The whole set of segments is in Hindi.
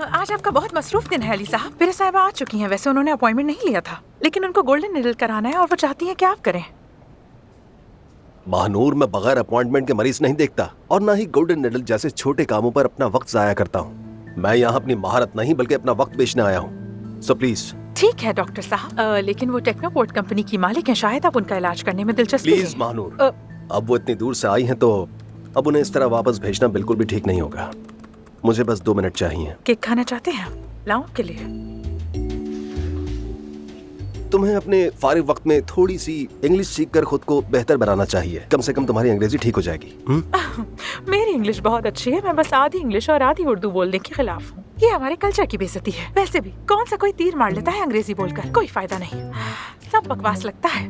आज आपका बहुत मसरूफ दिन है अली साहब। मेरे साहिबा आ चुकी हैं। वैसे उन्होंने अपॉइंटमेंट नहीं लिया था, लेकिन उनको गोल्डन निडल कराना है और वो चाहती हैं कि आप करें। महानूर, मैं बगैर अपॉइंटमेंट के मरीज नहीं देखता और ना ही गोल्डन निडल जैसे छोटे कामों पर अपना वक्त जाया करता हूँ। मैं यहाँ अपनी महारत नहीं बल्कि अपना वक्त बेचने आया हूँ। So please. ठीक है डॉक्टर साहब, लेकिन वो टेक्नोपोर्ट कंपनी की मालिक हैं, शायद आप उनका इलाज करने में दिलचस्पी प्लीज है। महानूर, अब वो इतनी दूर से आई हैं तो अब उन्हें इस तरह वापस भेजना बिल्कुल भी ठीक नहीं होगा। मुझे बस 2 मिनट चाहिए। केक खाना चाहते हैं? लाऊं के लिए? तुम्हें अपने फारिग वक्त में थोड़ी सी इंग्लिश सीखकर खुद को बेहतर बनाना चाहिए। कम से कम तुम्हारी अंग्रेजी ठीक हो जाएगी। मेरी इंग्लिश बहुत अच्छी है। मैं बस आधी इंग्लिश और आधी उर्दू बोलने के खिलाफ हूँ। ये हमारे कल्चर की बेइज्जती है। वैसे भी कौन सा कोई तीर मार लेता है अंग्रेजी बोलकर? कोई फायदा नहीं, सब बकवास लगता है।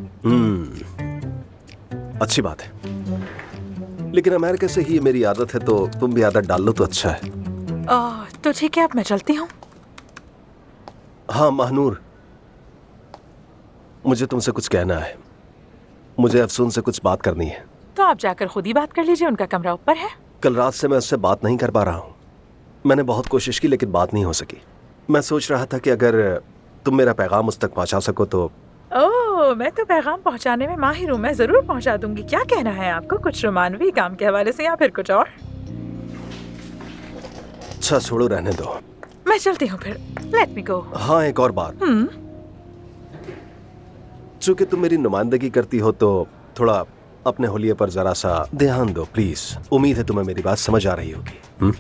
अच्छी बात है, लेकिन अमेरिका से ही मेरी आदत है, तो तुम भी आदत डाल लो तो अच्छा है। तो ठीक है, अब मैं चलती हूँ। हाँ महानूर, मुझे तुमसे कुछ कहना है। मुझे अफसून से कुछ बात करनी है। तो आप जाकर खुद ही बात कर लीजिए, उनका कमरा ऊपर है। कल रात से मैं उससे बात नहीं कर पा रहा हूँ। मैंने बहुत कोशिश की लेकिन बात नहीं हो सकी। मैं सोच रहा था कि अगर तुम मेरा पैगाम उस तक पहुँचा सको तो। ओह, मैं तो पैगाम पहुँचाने में माहिर हूँ। मैं जरूर पहुँचा दूंगी। क्या कहना है आपको, कुछ रोमानवी काम के हवाले से या फिर कुछ और? अच्छा छोड़ो, रहने दो। मैं चलती हूँ फिर। लेट मी गो। हाँ, एक और बात। चूंकि तुम मेरी नुमाइंदगी करती हो तो थोड़ा अपने हुलिये पर जरा सा ध्यान दो प्लीज। उम्मीद है तुम्हें मेरी बात समझ आ रही होगी,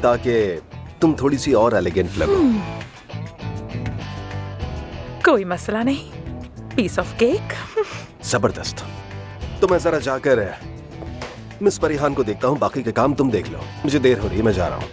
ताकि तुम थोड़ी सी और एलिगेंट लगो। कोई मसला नहीं। Piece of cake. जबरदस्त। तो मैं जरा जाकर मिस परिहान को देखता हूँ, बाकी के काम तुम देख लो। मुझे देर हो रही है, मैं जा रहा हूँ।